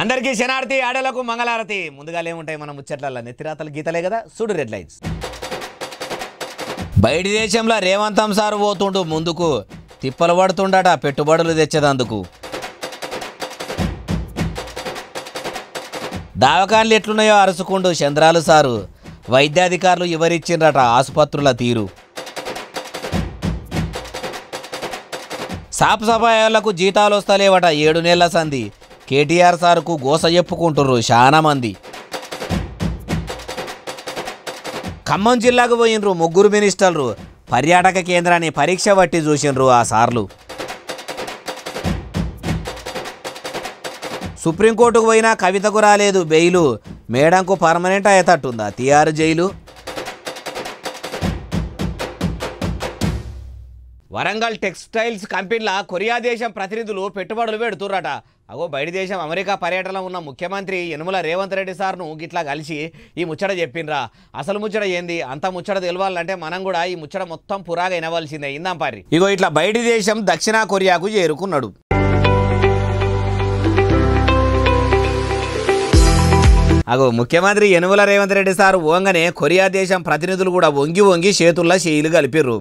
అందరికీ శనార్థి ఆడలకు మంగళారతి. ముందుగా ఏముంటాయి మన ముచ్చట్ల నెత్తిరాతలు గీతలే కదా. చూడు రెడ్ లైన్స్. బయటి దేశంలో రేవంతం సారు పోతుండు ముందుకు, తిప్పలు పడుతుండట పెట్టుబడులు తెచ్చేదందుకు. దావకాన్లు ఎట్లున్నాయో అరుచుకుంటూ చంద్రాలు సారు. వైద్యాధికారులు వివరించిండ్రట ఆసుపత్రుల తీరు. సాఫ్ సఫాయాలకు జీతాలు వస్తలేవట 7 నెలల సంధి. కేటీఆర్ సార్కు గోస చెప్పుకుంటుర్రు చాలా మంది. ఖమ్మం జిల్లాకు పోయినరు 3 మినిస్టర్లు. పర్యాటక కేంద్రాన్ని పరీక్ష పట్టి చూసిండ్రు ఆ సార్లు. సుప్రీంకోర్టుకు పోయినా కవితకు రాలేదు బెయిలు. మేడంకు పర్మనెంట్ అయ్యేటట్టుందా తిహార్ జైలు. వరంగల్ టెక్స్టైల్స్ కంపెనీల కొరియా దేశం ప్రతినిధులు పెట్టుబడులు పెడుతుర్రట. అగో బయట దేశం అమెరికా పర్యటనలో ఉన్న ముఖ్యమంత్రి యనుమల రేవంత్ రెడ్డి సార్ను గిట్లా కలిసి ఈ ముచ్చట చెప్పిండ్రా. అసలు ముచ్చట ఏంది అంత ముచ్చట తెలవాలంటే మనం కూడా ఈ ముచ్చట మొత్తం పురాగా వినవలసిందే. ఇందాం పారి. ఇగో ఇట్లా బయటి దేశం దక్షిణ కొరియాకు చేరుకున్నాడు. అగో ముఖ్యమంత్రి యనుమల రేవంత్ రెడ్డి సార్ ఓంగనే కొరియా దేశం ప్రతినిధులు కూడా వంగి వంగి చేతుల్లో చేయిలు కలిపిర్రు.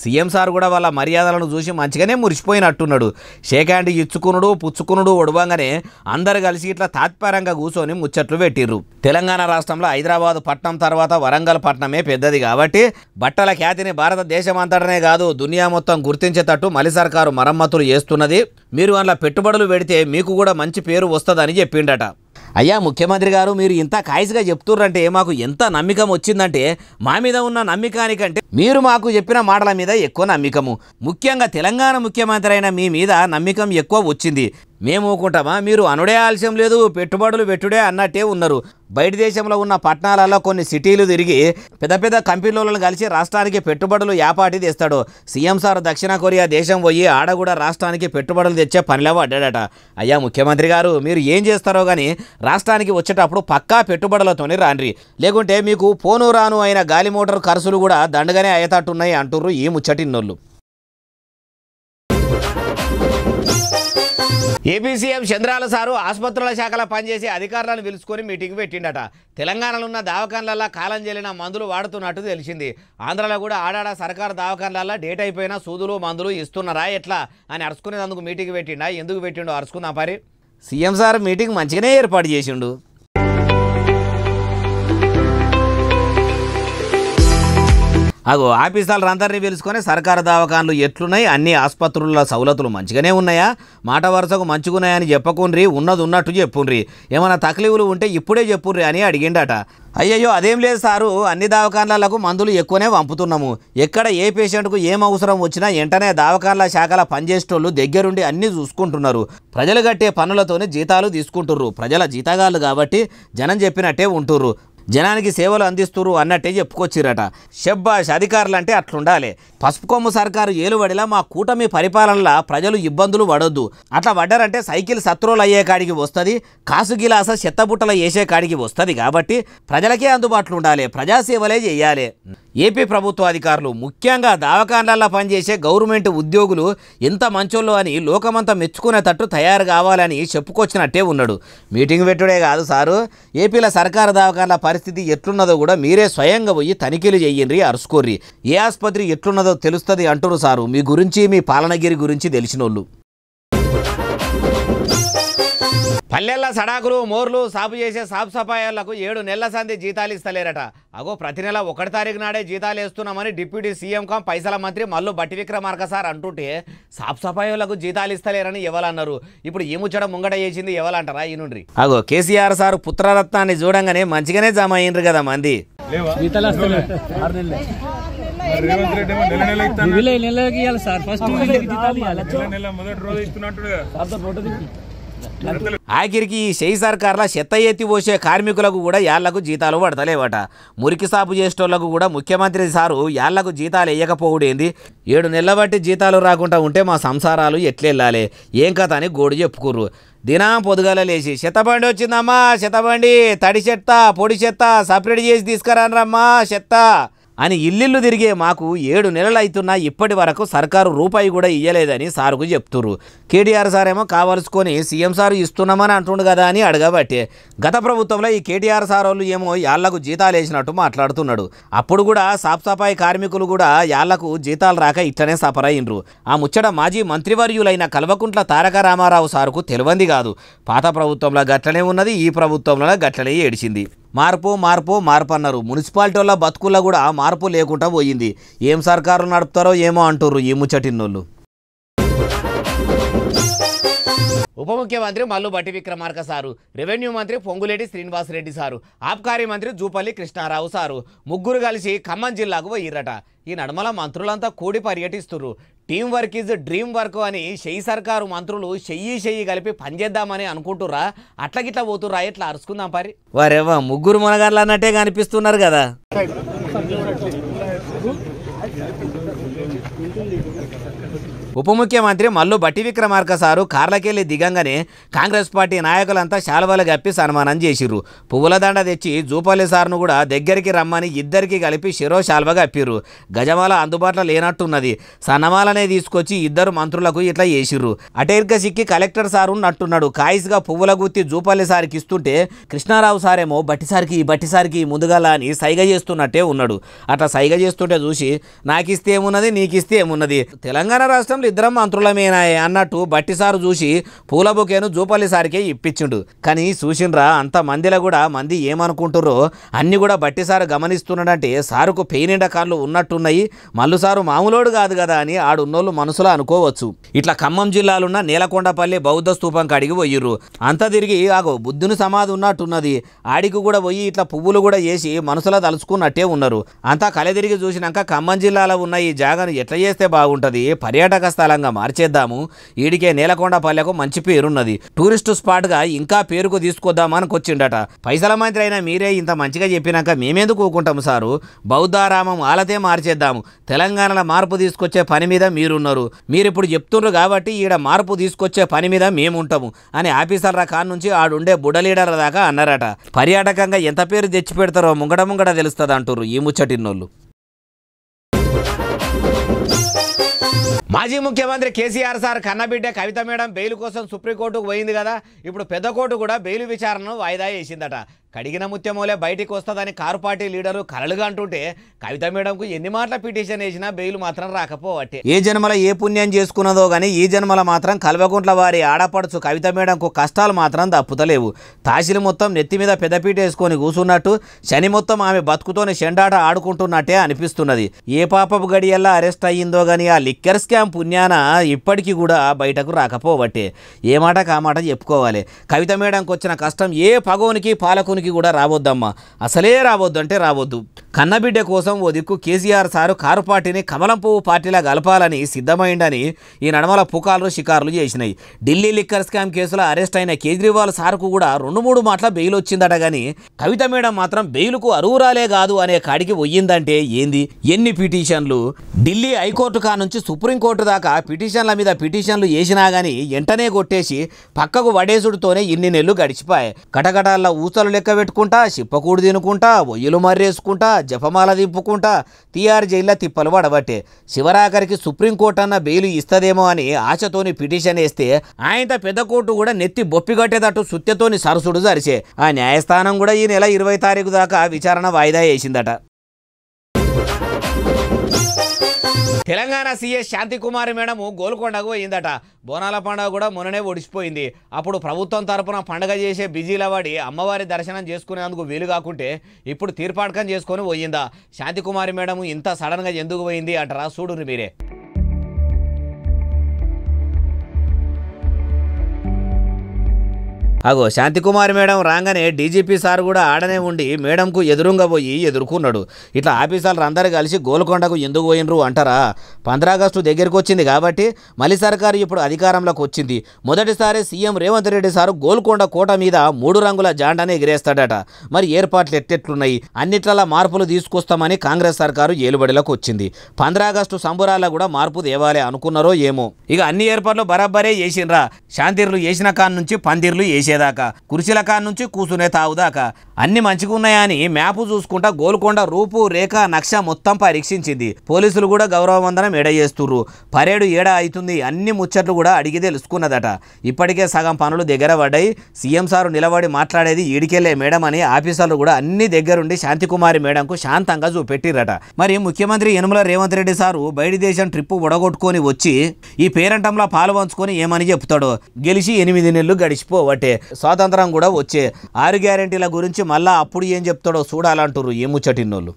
సీఎం సార్ కూడా వాళ్ళ మర్యాదలను చూసి మంచిగానే మురిసిపోయినట్టున్నాడు. షేక్ హ్యాండ్ ఇచ్చుకునుడు పుచ్చుకునుడు ఒడవంగానే అందరు కలిసి ఇట్లా తాత్పరంగా కూర్చొని ముచ్చట్లు పెట్టిర్రు. తెలంగాణ రాష్ట్రంలో హైదరాబాద్ పట్టణం తర్వాత వరంగల్ పట్టణమే పెద్దది కాబట్టి బట్టల ఖ్యాతిని భారతదేశం అంతటనే కాదు దునియా మొత్తం గుర్తించేటట్టు మలి సర్కారు మరమ్మతులు చేస్తున్నది. మీరు అందులో పెట్టుబడులు పెడితే మీకు కూడా మంచి పేరు వస్తుందని చెప్పిండట. అయ్యా ముఖ్యమంత్రి గారు, మీరు ఇంత కాయసుగా చెప్తుర్రంటే మాకు ఎంత నమ్మకం వచ్చిందంటే మా మీద ఉన్న నమ్మకానికంటే మీరు మాకు చెప్పిన మాటల మీద ఎక్కువ నమ్మకము. ముఖ్యంగా తెలంగాణ ముఖ్యమంత్రి అయిన మీ మీద నమ్మకం ఎక్కువ వచ్చింది. మేము ఊకుంటామా? మీరు అనుడే ఆలస్యం లేదు, పెట్టుబడులు పెట్టుడే అన్నట్టే ఉన్నారు. బయట దేశంలో ఉన్న పట్టణాలలో కొన్ని సిటీలు తిరిగి పెద్ద పెద్ద కంపెనీలను కలిసి రాష్ట్రానికి పెట్టుబడులు యాపాటి తెస్తాడు. సీఎం సార్ దక్షిణ కొరియా దేశం పోయి ఆడ కూడా రాష్ట్రానికి పెట్టుబడులు తెచ్చే పనిలో పడ్డాడట. అయ్యా ముఖ్యమంత్రి గారు, మీరు ఏం చేస్తారో కానీ రాష్ట్రానికి వచ్చేటప్పుడు పక్కా పెట్టుబడులతోనే రాండ్రి. లేకుంటే మీకు పోను రాను అయిన గాలి మోటార్ ఖర్చులు కూడా దండగానే అయ్యేటట్టున్నాయి అంటుర్రు ఈ ముచ్చటిన్నోళ్ళు. ఏపీ సీఎం చంద్రాల సారు ఆసుపత్రుల శాఖలో పనిచేసి అధికారులను పిలుచుకొని మీటింగ్ పెట్టిండట. తెలంగాణలో ఉన్న దవాఖాన్లల్లో కాలం చెల్లిన మందులు వాడుతున్నట్టు తెలిసింది. ఆంధ్రాలో కూడా ఆడాడ సర్కారు దవాఖాన్లల్లో డేట్ అయిపోయిన సూదులు మందులు ఇస్తున్నారా ఎట్లా అని అరుచుకునేందుకు మీటింగ్ పెట్టిండా. ఎందుకు పెట్టిండో అరుచుకుందాం పరి. సీఎం సార్ మీటింగ్ మంచిగానే ఏర్పాటు చేసిండు. అగో ఆఫీసర్లు అందరినీ పిలుచుకొని సర్కారు దవాఖాన్లు ఎట్లున్నాయి, అన్ని ఆసుపత్రుల సౌలతులు మంచిగానే ఉన్నాయా, మాట వరుసకు మంచిగున్నాయని చెప్పకుండ్రి, ఉన్నది ఉన్నట్టు చెప్పుండ్రి, ఏమైనా తక్లీఫులు ఉంటే ఇప్పుడే చెప్పుండ్రి అని అడిగిండట. అయ్యయ్యో అదేం లేదు సారు, అన్ని దవాఖాన్లకు మందులు ఎక్కువనే పంపుతున్నాము. ఎక్కడ ఏ పేషెంట్కు ఏం అవసరం వచ్చినా వెంటనే దవాఖాన్ల శాఖల పనిచేసేటోళ్ళు దగ్గరుండి అన్నీ చూసుకుంటున్నారు. ప్రజలు కట్టే పనులతోనే జీతాలు తీసుకుంటుర్రు. ప్రజల జీతగాళ్ళు కాబట్టి జనం చెప్పినట్టే ఉంటుర్రు. జనానికి సేవలు అందిస్తురు అన్నట్టే చెప్పుకొచ్చిరట. షబ్బాష్, అధికారులు అంటే అట్లుండాలి. పసుపు కొమ్ము సర్కారు ఏలుబడిలా మా కూటమి పరిపాలనలో ప్రజలు ఇబ్బందులు పడొద్దు. అట్లా పడ్డారంటే సైకిల్ సత్రోలు అయ్యే కాడికి వస్తుంది, కాసు గిలాస చెత్తబుట్టలు వేసే కాడికి వస్తుంది. కాబట్టి ప్రజలకే అందుబాటులో ఉండాలి, ప్రజాసేవలే చేయాలి. ఏపీ ప్రభుత్వ అధికారులు ముఖ్యంగా దవాఖాన్లలో పనిచేసే గవర్నమెంట్ ఉద్యోగులు ఎంత మంచోళ్ళు అని లోకమంతా మెచ్చుకునేటట్టు తయారు కావాలని చెప్పుకొచ్చినట్టే ఉన్నాడు. మీటింగ్ పెట్టుడే కాదు సారు, ఏపీలో సర్కారు దవాఖాన్ల పరిస్థితి ఎట్లున్నదో కూడా మీరే స్వయంగా పోయి తనిఖీలు చెయ్యండి, అరుచుకోర్రి. ఏ ఆసుపత్రి ఎట్లున్నదో తెలుస్తుంది అంటున్నారు సారు. మీ గురించి మీ పాలనగిరి గురించి తెలిసినోళ్ళు. పల్లెల్లో సడాకులు మోర్లు సాపు చేసే సాఫ్ సఫాయాలకు 7 నెలల సంధి జీతాలు ఇస్తలేరట. అగో ప్రతి నెల 1 తారీఖు నాడే జీతాలు వేస్తున్నామని డిప్యూటీ సీఎం కం పైసల మంత్రి మల్లు బట్టి విక్రమార్క సార్ అంటుంటే సాఫ్ సఫాయాలకు జీతాలు ఇస్తలేరని ఎవరన్నారు. ఇప్పుడు ఈ ముచ్చట ముంగట చేసింది ఎవరంటారా ఈ నుండి. అగో కేసీఆర్ సార్ పుత్రరత్నాన్ని చూడంగానే మంచిగానే జమ అయ్యిండ్రు కదా మంది. ఆఖరికి ఈ షెయి సర్కార్ల చెత్త ఎత్తి పోసే కార్మికులకు కూడా యాళ్లకు జీతాలు పడతలేవట. మురికి సాపు చేసేటోళ్లకు కూడా ముఖ్యమంత్రి సారు యాళ్లకు జీతాలు వేయకపోవుడేంది. 7 నెలల బట్టి జీతాలు రాకుండా ఉంటే మా సంసారాలు ఎట్లెళ్ళాలి ఏం కథ అని గోడు చెప్పుకుర్రు. దినం పొద్దుగాల లేచి చెత్తబండి వచ్చిందమ్మా, చెత్తబండి తడి చెత్త పొడి చెత్త సపరేట్ చేసి తీసుకురానరమ్మా చెత్త అని ఇల్లిల్లు తిరిగే మాకు 7 నెలలు అవుతున్నా ఇప్పటి వరకు సర్కారు రూపాయి కూడా ఇయ్యలేదని సారుకు చెప్తుర్రు. కేటీఆర్ సార్ ఏమో కావలసుకొని సీఎం సారు ఇస్తున్నామని అంటుండు కదా అని అడగబట్టే గత ప్రభుత్వంలో ఈ కేటీఆర్ సార్ వాళ్ళు ఏమో యాళ్లకు జీతాలు వేసినట్టు మాట్లాడుతున్నాడు. అప్పుడు కూడా సాఫ్ సఫాయి కార్మికులు కూడా యాళ్లకు జీతాలు రాక ఇట్లనే సఫరైండ్రు. ఆ ముచ్చట మాజీ మంత్రివర్యులైన కల్వకుంట్ల తారక రామారావు సారుకు తెలియంది కాదు. పాత ప్రభుత్వంలో గట్లనే ఉన్నది, ఈ ప్రభుత్వంలో గట్లనే ఏడిచింది. మార్పు మార్పు మార్పు అన్నారు. మున్సిపాలిటీల బతుకుల్లో కూడా మార్పు లేకుండా పోయింది. ఏం సర్కారులు నడుపుతారో ఏమో అంటుర్రు ఈ ముచ్చటిన్నోళ్ళు. ఉప ముఖ్యమంత్రి మల్లు భట్టి విక్రమార్క సారు, రెవెన్యూ మంత్రి పొంగులేటి శ్రీనివాసరెడ్డి సారు, ఆబ్కారీ మంత్రి జూపల్లి కృష్ణారావు సారు ముగ్గురు కలిసి ఖమ్మం జిల్లాకు పోయిర్రట. ఈ నడమల మంత్రులంతా కూడి పర్యటిస్తున్నారు. Team work is dream work అని షెయ్యి సర్కారు మంత్రులు చెయ్యి కలిపి పనిచేద్దామని అనుకుంటుర్రా? అట్లగిట్లా పోతుర్రా? ఎట్లా అరుచుకుందాం పరి వారేవా ముగ్గురు మునగాళ్ళు అన్నట్టే కనిపిస్తున్నారు కదా. ఉప ముఖ్యమంత్రి మల్లు భట్టి విక్రమార్క సారు కార్లకెళ్ళి దిగంగానే కాంగ్రెస్ పార్టీ నాయకులంతా శాలువాలు కప్పి సన్మానం చేసిర్రు. పువ్వుల దండ తెచ్చి జూపల్లి సార్ను కూడా దగ్గరికి రమ్మని ఇద్దరికి కలిపి శిరో శాల్వ కప్పిర్రు. గజమాల అందుబాటులో లేనట్టున్నది. సన్నమాలనే తీసుకొచ్చి ఇద్దరు మంత్రులకు ఇట్లా చేసిర్రు. అటేర్క సిక్కి కలెక్టర్ సారు నట్టున్నాడు. కాయిస్గా పువ్వుల గుత్తి జూపల్లి సార్కి ఇస్తుంటే కృష్ణారావు సారేమో బట్టిసారికి ముందుగాల అని సైగ చేస్తున్నట్టే ఉన్నాడు. అట్లా సైగ చేస్తుంటే చూసి నాకిస్తే ఏమున్నది నీకిస్తే ఏమున్నది, తెలంగాణ రాష్ట్రం ఇద్దరం మంత్రులమేనాయే అన్నట్టు బట్టిసారు చూసి పూల బొకేను జూపల్లి సారికే ఇప్పించుండు. కానీ చూసిండ్రా అంత మందిలో కూడా మంది ఏమనుకుంటుర్రో అన్ని కూడా బట్టిసారు గమనిస్తున్నాడంటే సారుకు పెయినిండ కాళ్ళు ఉన్నట్టున్నాయి. మల్లు సారు మామూలోడు కాదు కదా అని ఆడున్నోళ్ళు మనసులో అనుకోవచ్చు. ఇట్లా ఖమ్మం జిల్లాలున్న నేలకొండపల్లి బౌద్ధ స్తూపం కాడికి పోయిర్రు. అంతా తిరిగి ఆగో బుద్ధుని సమాధి ఉన్నట్టున్నది. ఆడికి కూడా పోయి ఇట్లా పువ్వులు కూడా వేసి మనసులో తలుచుకున్నట్టే ఉన్నారు. అంతా కలెదిరిగి చూసినాక ఖమ్మం జిల్లాలో ఉన్న ఈ జాగాను ఎట్లా చేస్తే బాగుంటుంది, పర్యాటక స్థలంగా మార్చేద్దాము, ఈడికే నేలకొండపల్లెకు మంచి పేరున్నది, టూరిస్టు స్పాట్గా ఇంకా పేరుకు తీసుకొద్దామనుకొచ్చిండట. పైసల మంత్రి అయినా మీరే ఇంత మంచిగా చెప్పినాక మేమెందుకు ఊకుంటాము సారు, బౌద్ధారామం ఆలతే మార్చేద్దాము, తెలంగాణలో మార్పు తీసుకొచ్చే పని మీద మీరున్నారు, మీరిప్పుడు చెప్తున్నారు కాబట్టి ఈడ మార్పు తీసుకొచ్చే పని మీద మేముంటాము అని ఆఫీసర్ల కాన్ నుంచి ఆడుండే బుడలీడర్ దాకా అన్నారట. పర్యాటకంగా ఎంత పేరు తెచ్చి పెడతారో ముంగడ తెలుస్తుంది అంటారు ఈ ముచ్చటిన్నోళ్ళు. మాజీ ముఖ్యమంత్రి కేసీఆర్ సార్ కన్నబిడ్డ కవిత మేడం బెయిల్ కోసం సుప్రీంకోర్టుకు పోయింది కదా. ఇప్పుడు పెద్ద కోర్టు కూడా బెయిల్ విచారణను వాయిదా వేసిందట. కడిగిన ముత్యమోలే బయటికి వస్తుందని కారు పార్టీ లీడరు కలలుగా అంటుంటే కవిత మేడంకు ఎన్ని మాటల పిటిషన్ వేసినా బెయిల్ మాత్రం రాకపోవట్టే. ఏ జన్మల ఏ పుణ్యం చేసుకున్నదో గానీ ఈ జన్మల మాత్రం కల్వకుంట్ల వారి ఆడపడుచు కవిత మేడంకు కష్టాలు మాత్రం తప్పుతలేవు. తాసిలు మొత్తం నెత్తి మీద పెద్దపీట వేసుకొని కూసున్నట్టు, శని మొత్తం ఆమె బతుకుతోని షెండాట ఆడుకుంటున్నట్టే అనిపిస్తున్నది. ఏ పాపపు గడియల్లా అరెస్ట్ అయ్యిందో గానీ ఆ లిక్కర్ స్కామ్ పుణ్యాన ఇప్పటికీ కూడా బయటకు రాకపోవట్టే. ఏ మాట కామాట చెప్పుకోవాలి. కవిత మేడంకు వచ్చిన కష్టం ఏ పగోనికి పాలకునికి కూడా రావద్దమ్మా, అసలే రావద్దు అంటే రావద్దు. కన్నబిడ్డ కోసం ఓ దిక్కు కేసీఆర్ సారు కారు పార్టీని కమలం పువ్వు పార్టీలా గలపాలని సిద్ధమైందని ఈ నడమల పుకార్లు షికార్లు చేసినాయి. ఢిల్లీ లిక్కర్ స్కామ్ కేసులో అరెస్ట్ అయిన కేజ్రీవాల్ సార్కు కూడా 2-3 మాటల బెయిల్ వచ్చిందట. గానీ కవిత మేడం మాత్రం బెయిల్కు అరువురాలే కాదు అనే కాడికి పోయిందంటే ఏంది? ఎన్ని పిటిషన్లు ఢిల్లీ హైకోర్టు కా నుంచి సుప్రీంకోర్టు దాకా పిటిషన్ల మీద పిటిషన్లు వేసినా గానీ వెంటనే కొట్టేసి పక్కకు వడేసుడుతోనే ఇన్ని నెలలు గడిచిపోయాయి. కటకటాల్లో ఊసలు లెక్క పెట్టుకుంటా, చిప్పకూడు తినుకుంటా, ఒయ్యులు మర్రేసుకుంటా, జపమాల దింపుకుంటా తిహార్ జైల్లో తిప్పలు పడబట్టే. శివరాఖరికి సుప్రీంకోర్టు అన్న బెయిల్ ఇస్తదేమో అని ఆశతోని పిటిషన్ వేస్తే ఆయన పెద్ద కోర్టు కూడా నెత్తి బొప్పిగట్టేటట్టు సుత్యతోని సరసుడు జరిచే. ఆ న్యాయస్థానం కూడా ఈ నెల 20 తారీఖు దాకా విచారణ వాయిదా వేసిందట. తెలంగాణ సీఎస్ శాంతికుమారి మేడం గోల్కొండకు పోయిందట. బోనాల పండుగ కూడా మొన్ననే ఒడిసిపోయింది. అప్పుడు ప్రభుత్వం తరపున పండుగ చేసే బిజీల వాడి అమ్మవారి దర్శనం చేసుకునేందుకు వీలు కాకుంటే ఇప్పుడు తీర్పాటకం చేసుకొని పోయిందా. శాంతికుమారి మేడం ఇంత సడన్గా ఎందుకు పోయింది అంటారా? చూడురు మీరే. అగో శాంతికుమారి మేడం రాగానే డీజీపీ సార్ కూడా ఆడనే ఉండి మేడంకు ఎదురుగా పోయి ఎదుర్కొన్నాడు. ఇట్లా ఆఫీసర్లు అందరూ కలిసి గోల్కొండకు ఎందుకు పోయినరు అంటారా? 15 ఆగస్టు దగ్గరికి వచ్చింది కాబట్టి మళ్ళీ సర్కారు ఇప్పుడు అధికారంలోకి వచ్చింది. మొదటిసారి సీఎం రేవంత్ రెడ్డి సారు గోల్కొండ కోట మీద 3 రంగుల జాండానే ఎగిరేస్తాడట. మరి ఏర్పాట్లు ఎట్టెట్లున్నాయి? అన్నిట్లలో మార్పులు తీసుకొస్తామని కాంగ్రెస్ సర్కారు ఏలుబడిలోకి వచ్చింది. 15 ఆగస్టు సంబురాల్లో కూడా మార్పు తేవాలి అనుకున్నారో ఏమో. ఇక అన్ని ఏర్పాట్లు బరాబరే చేసిండ్రా. శాంతిర్లు చేసిన కాన్ నుంచి పందిర్లు చేసి చేసేదాకా కుర్చీల కాడ నుంచి కూసునే తావుదాకా అన్ని మంచిగా ఉన్నాయా అని మ్యాపు చూసుకుంటా గోల్కొండ రూపు రేఖ నక్ష మొత్తం పరీక్షించింది. పోలీసులు కూడా గౌరవవందనం చేస్తుర్రు. పరేడు ఏడా అవుతుంది అన్ని ముచ్చట్లు కూడా అడిగి తెలుసుకున్నదట. ఇప్పటికే సగం పనులు దగ్గర పడ్డాయి. సీఎం సారు నిలబడి మాట్లాడేది ఈడికెళ్లే మేడం అని ఆఫీసర్లు కూడా అన్ని దగ్గరుండి శాంతికుమారి మేడంకు శాంతంగా చూపెట్టిరట. మరి ముఖ్యమంత్రి యనమల రేవంత్ రెడ్డి సారు బయటి దేశం ట్రిప్పు ఒడగొట్టుకొని వచ్చి ఈ పేరంటంలో పాలు పంచుకొని ఏమని చెప్తాడో. గెలిచి 8 నెలలు గడిచిపోవట్టే, స్వాతంత్రం కూడా వచ్చే. 6 గ్యారెంటీల గురించి మళ్ళా అప్పుడు ఏం చెప్తాడో చూడాలంటారు ఈ ముచ్చటిన్నోళ్ళు.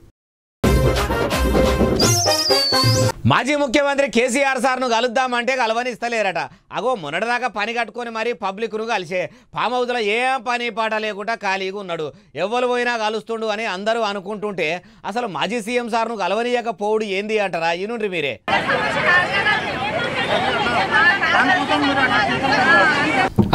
మాజీ ముఖ్యమంత్రి కేసీఆర్ సార్ను కలుద్దామంటే కలవనిస్తలేరట. అగో మొన్నటిదాకా పని కట్టుకొని మరీ పబ్లిక్ను కలిసే ఫామ్ హౌస్లో ఏం పని పాట లేకుండా ఖాళీగా ఉన్నాడు. ఎవరు పోయినా కలుస్తుండు అని అందరూ అనుకుంటుంటే అసలు మాజీ సీఎం సార్ను కలవనీయకపోవుడు ఏంది అంటారా? ఈనుండ్రి మీరే.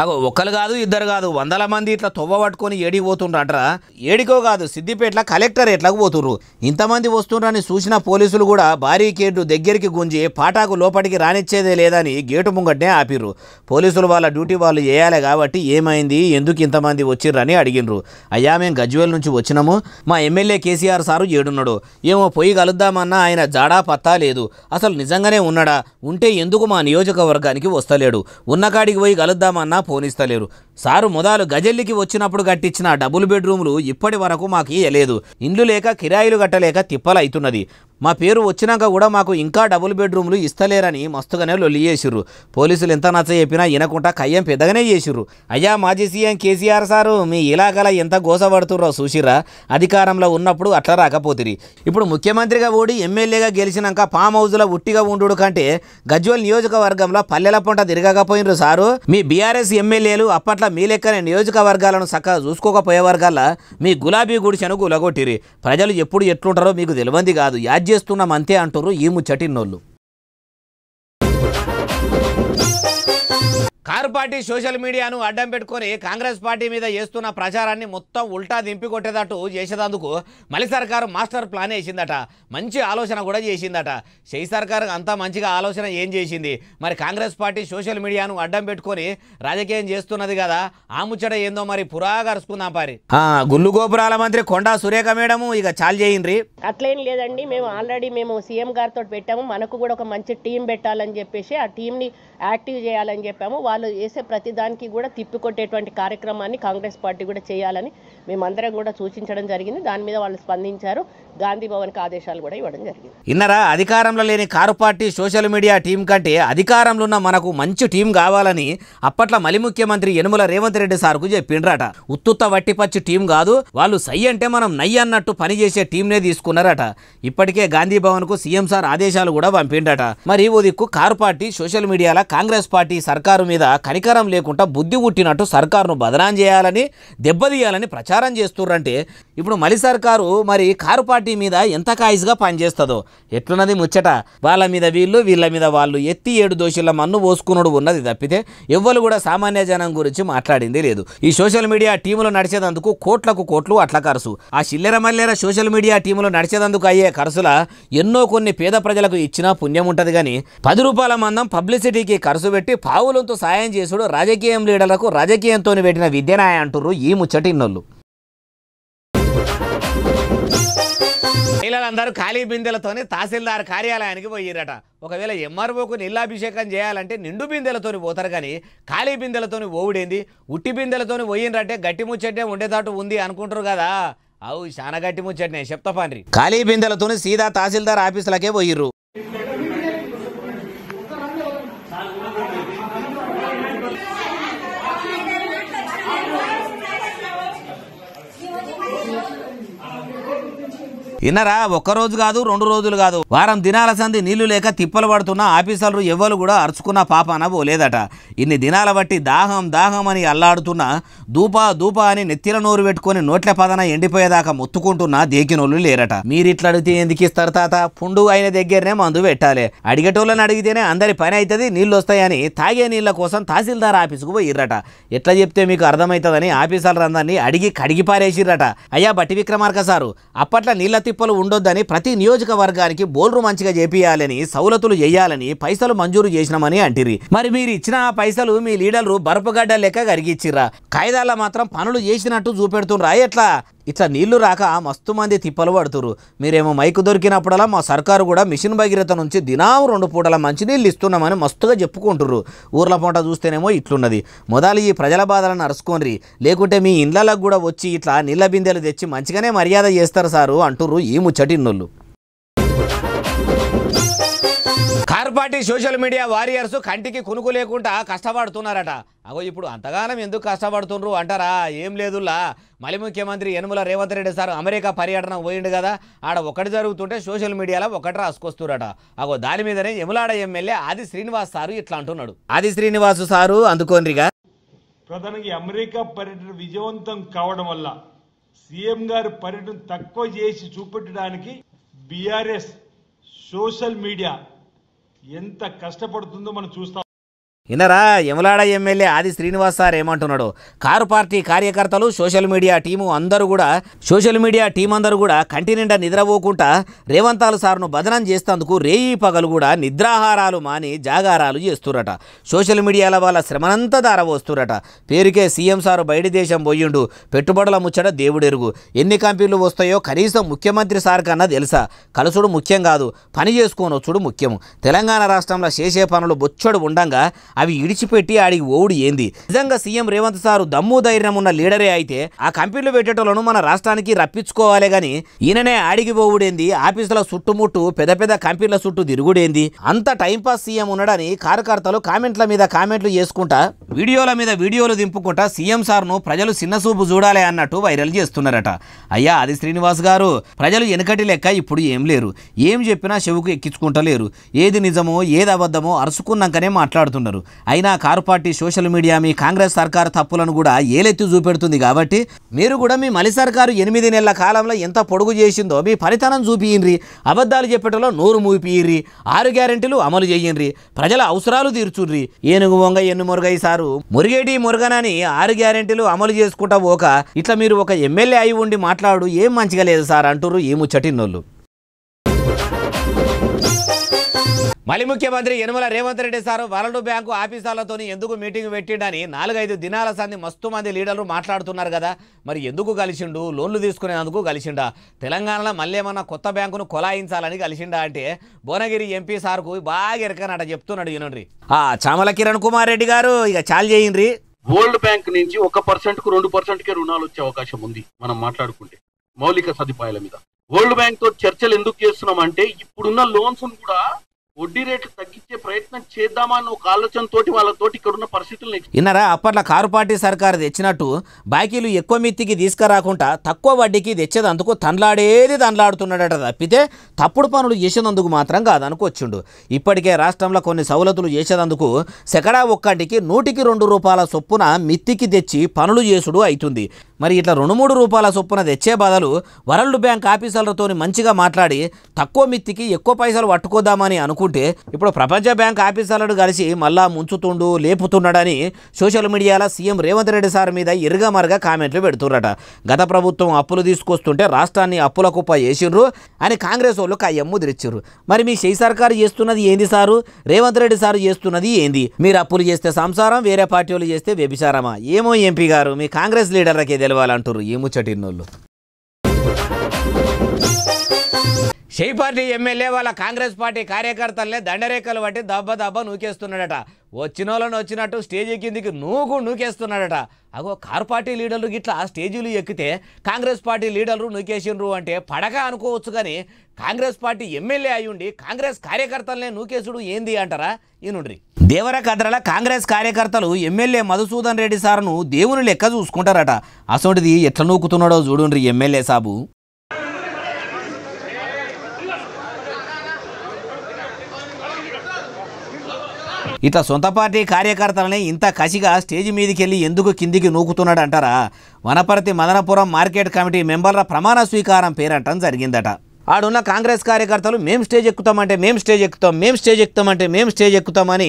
అగో ఒక్కరు కాదు ఇద్దరు కాదు 100 మంది ఇట్లా తొవ్వ పట్టుకొని ఏడికి పోతుండ్రంటరా. ఏడికో కాదు సిద్దిపేటలో కలెక్టర్ ఎట్లకు పోతుండ్రు. ఇంతమంది వస్తుండ్రని చూసిన పోలీసులు కూడా బారీకేడ్లు దగ్గరికి గుంజి పాటాకు లోపలికి రానిచ్చేదే లేదని గేటు ముంగట్నే ఆపిర్రు. పోలీసులు వాళ్ళ డ్యూటీ వాళ్ళు చేయాలి కాబట్టి ఏమైంది ఎందుకు ఇంతమంది వచ్చిర్రని అడిగినరు. అయ్యా మేము గజ్వేల్ నుంచి వచ్చినాము, మా ఎమ్మెల్యే కేసీఆర్ సారు ఏడున్నాడు, ఏమో పోయి కలుద్దామన్నా ఆయన జాడా పత్తా లేదు. అసలు నిజంగానే ఉన్నాడా? ఉంటే ఎందుకు మా నియోజకవర్గానికి వస్తలేడు? ఉన్నకాడికి పోయి కలుద్దామన్నా పోనిస్తలేరు. సారు మొదలు గజల్లికి వచ్చినప్పుడు కట్టించిన డబుల్ బెడ్రూములు ఇప్పటి వరకు మాకు ఇయ్యలేదు. ఇండ్లు లేక కిరాయిలు కట్టలేక తిప్పలు అవుతున్నది. మా పేరు వచ్చినాక కూడా మాకు ఇంకా డబుల్ బెడ్రూములు ఇస్తలేరని మస్తుగానే లొల్లి చేసిర్రు. పోలీసులు ఎంత నచ్చ చెప్పినా వినకుండా కయ్యం పెద్దగానే చేసిర్రు. అయ్యా మాజీ సీఎం కేసీఆర్ సారు మీ ఇలాగల ఎంత గోసపడుతుర్రో చూసిర్రా? అధికారంలో ఉన్నప్పుడు అట్లా రాకపోతిరి. ఇప్పుడు ముఖ్యమంత్రిగా ఓడి ఎమ్మెల్యేగా గెలిచినాక ఫామ్ హౌస్లో ఉట్టిగా ఉండు కంటే గజ్వేల్ నియోజకవర్గంలో పల్లెల పంట తిరగకపోయినరు సారు. మీ బీఆర్ఎస్ ఎమ్మెల్యేలు అప్పట్లో మీ లెక్కనే నియోజకవర్గాలను చక్కగా చూసుకోకపోయే వర్గాల మీ గులాబీ గుడిసెను గులగొట్టిరి. ప్రజలు ఎప్పుడు ఎట్లుంటారో మీకు తెలియంది కాదు, యాద్ చేస్తున్నాం అంతే అంటారు ఈ ముచ్చటిన్నోళ్ళు. కారు పార్టీ సోషల్ మీడియాను అడ్డం పెట్టుకొని కాంగ్రెస్ పార్టీ మీద చేస్తున్న ప్రచారాన్ని మొత్తం ఉల్టా దింపి కొట్టేటట్టు చేసేందుకు మళ్ళీ సర్కారు మాస్టర్ ప్లాన్ వేసిందట. మంచి ఆలోచన కూడా చేసిందట. షై సర్కారు అంతా మంచిగా ఆలోచన ఏం చేసింది మరి? కాంగ్రెస్ పార్టీ సోషల్ మీడియాను అడ్డం పెట్టుకొని రాజకీయం చేస్తున్నది కదా, ఆ ముచ్చట ఏందో మరి పురాగరుచుకుందాం పారి. గుళ్ళు గోపురాల మంత్రి కొండా సురేఖ మేడము ఇక చాలు చేయండి. అట్లేం లేదండి, మేము ఆల్రెడీ సీఎం గారితో పెట్టాము. మనకు కూడా ఒక మంచి టీం పెట్టాలని చెప్పేసి ఆ టీంని యాక్టివ్ చేయాలని చెప్పాము. వాళ్ళు వేసే ప్రతి దానికి కూడా తిప్పికొట్టేటువంటి కార్యక్రమాన్ని కాంగ్రెస్ పార్టీ కూడా చేయాలని మేమందరం కూడా సూచించడం జరిగింది. దాని మీద వాళ్ళు స్పందించారు. గాంధీ భవన్కి ఆదేశాలు కూడా ఇవ్వడం జరిగింది. ఇన్నరా అధికారంలో లేని car party social media team కంటే అధికారంలో ఉన్న మనకు మంచి టీం కావాలని అప్పట్లో మలి ముఖ్యమంత్రి యనమల రేవంత్ రెడ్డి సార్కు చెప్పిండ్రట. ఉత్తుత్త వట్టిపచ్చి టీం కాదు, వాళ్ళు సై అంటే మనం నయ్యి అన్నట్టు పనిచేసే టీంనే తీసుకున్నారట. ఇప్పటికే గాంధీ భవన్కు సీఎం సార్ ఆదేశాలు కూడా పంపిండట. మరి ఓ దిక్కు కారు పార్టీ సోషల్ మీడియాలో కాంగ్రెస్ పార్టీ సర్కారు మీద కనికరం లేకుండా బుద్ధి పుట్టినట్టు సర్కారును బదనాం చేయాలని దెబ్బతీయాలని ప్రచారం చేస్తుర్రంటే ఇప్పుడు మలి సర్కారు మరి కారు పార్టీ మీద ఎంత కాయిస్గా పనిచేస్తుందో ఎట్లున్నది ముచ్చట. వాళ్ళ మీద వీళ్ళు, వీళ్ళ మీద వాళ్ళు ఎత్తి 7 దోషుల మన్ను పోసుకున్నాడు ఉన్నది తప్పితే ఎవ్వరు కూడా సామాన్య జనం గురించి మాట్లాడింది లేదు. ఈ సోషల్ మీడియా టీములు నడిచేందుకు కోట్లకు కోట్లు అట్లా ఖర్చు. ఆ చిల్లెర మల్లెర సోషల్ మీడియా టీములు నడిచేందుకు అయ్యే ఖర్చుల ఎన్నో కొన్ని పేద ప్రజలకు ఇచ్చినా పుణ్యం ఉంటుంది కానీ 10 రూపాయల మందం పబ్లిసిటీకి ఖర్చు పెట్టి పావులంతో సాయం చేసుడు రాజకీయం లీడర్లకు రాజకీయంతో పెట్టిన విద్యనాయ అంటుర్రు ఈ ముచ్చటిన్నోళ్ళు. మహిళలందరూ ఖాళీ బిందెలతోని తహసీల్దార్ కార్యాలయానికి పోయిరట. ఒకవేళ ఎంఆర్ఓకు నీళ్ళాభిషేకం చేయాలంటే నిండు బిందెలతోని పోతారు కానీ ఖాళీ బిందెలతోని ఓవుడేంది? ఉట్టి బిందెలతోని పోయినరంటే గట్టి ముచ్చటే ఉండేటట్టు ఉంది అనుకుంటారు కదా. అవు చాలా గట్టి ముచ్చటనే చెప్తా పండ్రి. ఖాళీ బిందెలతోని సీదా తహసీల్దార్ ఆఫీసులకే పోయిర్రు. ఇన్నరా ఒక్కరోజు కాదు 2 రోజులు కాదు, వారం దినాల సంది నీళ్లు లేక తిప్పలు పడుతున్న ఆఫీసర్లు ఎవ్వరు కూడా అరుచుకున్న పాపాన పోలేదట. ఇన్ని దినాల బట్టి దాహం దాహం అని అల్లాడుతున్నా దూపా దూపా అని నెత్తిల నోరు పెట్టుకుని నోట్ల పదన ఎండిపోయేదాకా మొత్తుకుంటున్నా దేకినోళ్ళు లేరట. మీరిట్లా అడిగితే ఎందుకు ఇస్తారు తాత? పుండు అయిన దగ్గరనే మందు పెట్టాలి. అడిగేటోళ్ళని అడిగితేనే అందరి పని అవుతుంది, నీళ్ళు వస్తాయని తాగే నీళ్ల కోసం తహసీల్దార్ ఆఫీసుకు పోయిర్రట. ఎట్లా చెప్తే మీకు అర్థమవుతుందని ఆఫీసర్లందరినీ అడిగి కడిగి పారేసిర్రట. అయ్యా బట్టి విక్రమార్క సారు, అప్పట్లో నీళ్ళ తిప్పలు ఉండొద్దని ప్రతి నియోజకవర్గానికి బోల్రు మంచిగా చేపియాలని సౌలతులు చేయాలని పైసలు మంజూరు చేసినామని అంటిరి. మరి మీరు ఇచ్చిన ఆ పైసలు మీ లీడర్లు బరపగడ్డ లెక్క కరిగిచ్చిర్రా? కాయిదాల మాత్రం పనులు చేసినట్టు చూపెడుతుండ్రా ఎట్లా? ఇట్లా నీళ్లు రాక మస్తు మంది తిప్పలు పడుతురు. మీరేమో మైకు దొరికినప్పుడల్లా మా సర్కారు కూడా మిషన్ భగీరథ నుంచి దినాం 2 పూటల మంచినీళ్ళు ఇస్తున్నామని మస్తుగా చెప్పుకుంటుర్రు. ఊర్ల పూట చూస్తేనేమో ఇట్లున్నది. మొదలు ఈ ప్రజల బాధలను అరుచుకోండి, లేకుంటే మీ ఇండ్లకు కూడా వచ్చి ఇట్లా నీళ్ళ బిందెలు తెచ్చి మంచిగానే మర్యాద చేస్తారు సారు అంటుర్రు ఈ ముచ్చటిన్నోళ్ళు. Car party social media warriors కంటికి కునుకు లేకుండా కష్టపడుతున్నారట. అగో ఇప్పుడు అంతగానం ఎందుకు కష్టపడుతుండ్రు అంటారా? ఏం లేదులా, మళ్ళీ ముఖ్యమంత్రి యనమల రేవంత్ రెడ్డి సార్ అమెరికా పర్యటన పోయిండు కదా, ఆడ ఒకటి జరుగుతుంటే సోషల్ మీడియాలో ఒకటి రాసుకొస్తురట. అగో దాని మీదనే యములాడ ఎమ్మెల్యే ఆది శ్రీనివాస్ సారు ఇట్లా అంటున్నాడు. ఆది శ్రీనివాసు సారు అందుకోండిగా. ప్రధానంగా అమెరికా పర్యటన విజయవంతం కావడం వల్ల సీఎం గారు పర్యటన తక్కువ చేసి చూపెట్టడానికి బీఆర్ఎస్ సోషల్ మీడియా ఎంత కష్టపడుతుందో మనం చూస్తాం. ఇన్నరా యములాడ ఎమ్మెల్యే ఆది శ్రీనివాస్ సార్ ఏమంటున్నాడు? కారు పార్టీ కార్యకర్తలు సోషల్ మీడియా టీం అందరూ కూడా కంటి నిండా నిద్రపోకుండా రేవంతాలు సార్ను బదనం చేస్తేందుకు రేయి పగలు కూడా నిద్రాహారాలు మాని జాగారాలు చేస్తురట. సోషల్ మీడియాల వాళ్ళ శ్రమనంతా దారవోస్తురట. పేరుకే సీఎం సారు బయటి దేశం పోయిండు, పెట్టుబడుల ముచ్చట దేవుడెరుగు. ఎన్ని కంపెనీలు వస్తాయో కనీసం ముఖ్యమంత్రి సార్ కన్నా తెలుసా? కలుసుడు ముఖ్యం కాదు, పని చేసుకోనొచ్చుడు ముఖ్యం. తెలంగాణ రాష్ట్రంలో చేసే పనులు బొచ్చడు ఉండంగా అవి ఇడిచిపెట్టి ఆడికి ఓడి ఏంది? నిజంగా సీఎం రేవంత్ సారు దమ్ము ధైర్యం ఉన్న లీడరే అయితే ఆ కంపెనీలు పెట్టేటోళ్ళను మన రాష్ట్రానికి రప్పించుకోవాలి గాని ఈయననే ఆడికి పోవుడేంది? ఆఫీసుల చుట్టుముట్టు పెద్ద పెద్ద కంపెనీల చుట్టూ తిరుగుడేంది? అంత టైంపాస్ సీఎం ఉన్నాడని కార్యకర్తలు కామెంట్ల మీద కామెంట్లు చేసుకుంటా వీడియోల మీద వీడియోలు దింపుకుంటా సీఎం సార్ను ప్రజలు చిన్నసూపు చూడాలి అన్నట్టు వైరల్ చేస్తున్నారట. అయ్యా ఆది శ్రీనివాస్ గారు, ప్రజలు వెనకటి లెక్క ఇప్పుడు ఏం లేరు. ఏం చెప్పినా చెవుకు ఎక్కించుకుంటలేరు. ఏది నిజమో ఏది అబద్ధమో అరుచుకున్నాకనే మాట్లాడుతున్నారు. అయినా కారు పార్టీ సోషల్ మీడియా మీ కాంగ్రెస్ సర్కారు తప్పులను కూడా ఏలెత్తి చూపెడుతుంది. కాబట్టి మీరు కూడా మీ మలి సర్కారు 8 నెలల కాలంలో ఎంత పొడుగు చేసిందో మీ ఫలితానం చూపియండ్రి. అబద్ధాలు చెప్పేటలో నోరు మూపియ్యి. 6 గ్యారెంటీలు అమలు చేయండి. ప్రజల అవసరాలు తీర్చుర్రి. ఏనుగు వంగ ఎన్ను మురుగై సారు మురిగేటి మురుగనని 6 గ్యారెంటీలు అమలు చేసుకుంటా పోక ఇట్లా మీరు ఒక ఎమ్మెల్యే అయి ఉండి మాట్లాడు ఏం మంచిగా లేదు సార్ అంటుర్రు ఈ ముచ్చటిన్నోళ్ళు. మళ్ళీ ముఖ్యమంత్రి Yanamala Revanth Reddy sir world bank ఆఫీసర్లతో ఎందుకు మీటింగ్ పెట్టిండని 4-5 దినాల సంది మస్తు మంది లీడర్లు మాట్లాడుతున్నారు కదా. మరి ఎందుకు కలిసిండు? లోన్లు తీసుకునేందుకు కలిసిండా? తెలంగాణలో మళ్ళీ ఏమన్నా కొత్త బ్యాంకును కొలాయించాలని కలిసిండా అంటే భువనగిరి ఎంపీ సార్కు బాగా ఎరకనట చెప్తున్నాడు. ఈయనండ్రి చామల కిరణ్ కుమార్ రెడ్డి గారు ఇక చాలు చేయండి. వరల్డ్ బ్యాంక్ నుంచి 1%కు 2%కే రుణాలు వచ్చే అవకాశం ఉంది. మనం మాట్లాడుకుంటే మౌలిక సదుపాయాల మీద వరల్డ్ బ్యాంక్ తో చర్చలు ఎందుకు చేస్తున్నాం అంటే ఇప్పుడున్న లోన్స్ కూడా వడ్డీ రేట్లు తగ్గించే ప్రయత్నం చేద్దామని ఒక ఆలోచనతోటి వాళ్ళతోటి ఇక్కడున్న పరిస్థితులు ఇన్నారా. అప్పట్లో కారు పార్టీ సర్కారు తెచ్చినట్టు బాకీలు ఎక్కువ మిత్తికి తీసుకురాకుండా తక్కువ వడ్డీకి తెచ్చేదందుకు తండ్లాడుతున్నాడట తప్పితే తప్పుడు పనులు చేసేందుకు మాత్రం కాదనుకొచ్చిండు. ఇప్పటికే రాష్ట్రంలో కొన్ని సౌలతులు చేసేందుకు సెకడా ఒక్కటికి 100కి 2 రూపాయల చొప్పున మిత్తికి తెచ్చి పనులు చేసుడు అవుతుంది. మరి ఇట్లా 2-3 రూపాయల చొప్పున తెచ్చే బదులు వరల్డ్ బ్యాంక్ ఆఫీసర్లతో మంచిగా మాట్లాడి తక్కువ మిత్తికి ఎక్కువ పైసలు పట్టుకోదామని అనుకుంటే ఇప్పుడు ప్రపంచ బ్యాంక్ ఆఫీసర్లను కలిసి మళ్ళా ముంచుతుండు లేపుతున్నాడని సోషల్ మీడియాలో సీఎం రేవంత్ రెడ్డి సార్ మీద ఇరుగమరుగా కామెంట్లు పెడుతుర్రట. గత ప్రభుత్వం అప్పులు తీసుకొస్తుంటే రాష్ట్రాన్ని అప్పుల కుప్ప చేసిండ్రు అని కాంగ్రెస్ వాళ్ళు కయ్యమ్ము తెరిచిర్రు. మరి మీ షెయి సర్కారు చేస్తున్నది ఏంది సారు? రేవంత్ రెడ్డి సారు చేస్తున్నది ఏంది? మీరు అప్పులు చేస్తే సంసారం, వేరే పార్టీ వాళ్ళు చేస్తే వ్యభిచారమా? ఏమో ఎంపీ గారు, మీ కాంగ్రెస్ లీడర్లకే తెలవాలంటారు ఈ ముచ్చటిన్నోళ్ళు. షెయి పార్టీ ఎమ్మెల్యే వాళ్ళ కాంగ్రెస్ పార్టీ కార్యకర్తలనే దండరేఖలు బట్టి దబ్బ నూకేస్తున్నాడట. వచ్చినోళ్ళని వచ్చినట్టు స్టేజీ కిందికి నూకేస్తున్నాడట. అగో కారు పార్టీ లీడర్లు గిట్లా స్టేజీలు ఎక్కితే కాంగ్రెస్ పార్టీ లీడర్లు నూకేసిండ్రు అంటే పడక అనుకోవచ్చు. కానీ కాంగ్రెస్ పార్టీ ఎమ్మెల్యే అయ్యుండి కాంగ్రెస్ కార్యకర్తలనే నూకేసుడు ఏంది అంటారా? ఈనుండ్రి. దేవరకద్రల కాంగ్రెస్ కార్యకర్తలు ఎమ్మెల్యే మధుసూదన్ రెడ్డి సార్ను దేవుని లెక్క చూసుకుంటారట. అసోంటిది ఎట్లా నూకుతున్నాడో చూడుండ్రి ఎమ్మెల్యే సాబు. ఇట్లా సొంత పార్టీ కార్యకర్తలని ఇంత కసిగా స్టేజ్ మీదకి వెళ్ళి ఎందుకు కిందికి నూకుతున్నాడు అంటారా? వనపర్తి మదనపురం మార్కెట్ కమిటీ మెంబర్ల ప్రమాణ స్వీకారం పేరంటం జరిగిందట. ఆడున్న కాంగ్రెస్ కార్యకర్తలు మేము స్టేజ్ ఎక్కుతామంటే మేము స్టేజ్ ఎక్కుతాం, మేము స్టేజ్ ఎక్కుతామంటే మేము స్టేజ్ ఎక్కుతామని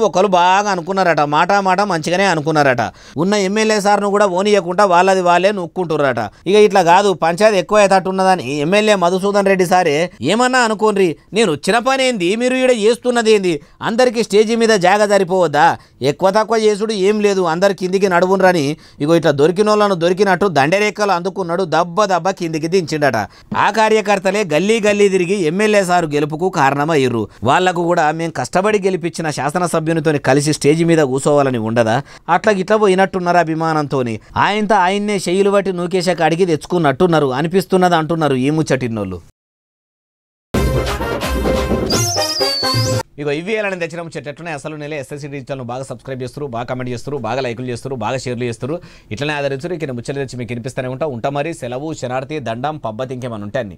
ఒకరు బాగా అనుకున్నారట. మాట మంచిగానే అనుకున్నారట. ఉన్న ఎమ్మెల్యే సార్ను కూడా ఓనియకుండా వాళ్ళది వాళ్ళే నొక్కుంటున్నారట. ఇక ఇట్లా కాదు పంచాయతీ ఎక్కువ అయ్యేటట్టున్నదని ఎమ్మెల్యే మధుసూదన్ రెడ్డి సారే ఏమన్నా అనుకోండి, నేను వచ్చిన పని ఏంది, మీరు ఈడ చేస్తున్నది ఏంది, అందరికీ స్టేజీ మీద జాగా సరిపోవద్దా, ఎక్కువ తక్కువ చేసుడు ఏం లేదు, అందరు కిందికి నడువునరని ఇగో ఇట్లా దొరికిన వాళ్ళను దొరికినట్టు దండరేఖలు అందుకున్నాడు. దెబ్బ కిందికి దించిండట. ఆ కార్యకర్తలే గల్లీ తిరిగి ఎమ్మెల్యే సారు గెలుపుకు కారణమయ్యారు. వాళ్లకు కూడా మేము కష్టపడి గెలిపించిన శాసనసభ్యునితో కలిసి స్టేజీ మీద కూర్చోవాలని ఉండదా, అట్లా గిట్లా పోయినట్టున్నారు అభిమానంతో. ఆయన్నే చెయ్యిలు బట్టి నూకేశాక అడిగి తెచ్చుకున్నట్టున్నారు అనిపిస్తున్నది అంటున్నారు ఈ ముచ్చటిన్నోళ్ళు. ఇక ఇవి వేయాలని తెచ్చిన ముచ్చట్లనే అసలు నెల ఎస్ఎస్సీ డిజిటల్ను బాగా సబ్స్క్రైబ్ చేస్తారు, బాగా కామెంట్ చేస్తారు, బాగా లైకులు చేస్తారు, బాగా షేర్లు చేస్తారు. ఇట్లనే ఆదరించారు. ఇక ముచ్చట్లు తెచ్చి మీకు వినిపిస్తూనే ఉంటా మరి. సెలవు, శనార్థి, దండం, పబ్బతి ఇంకేమన్నా ఉంటాయి.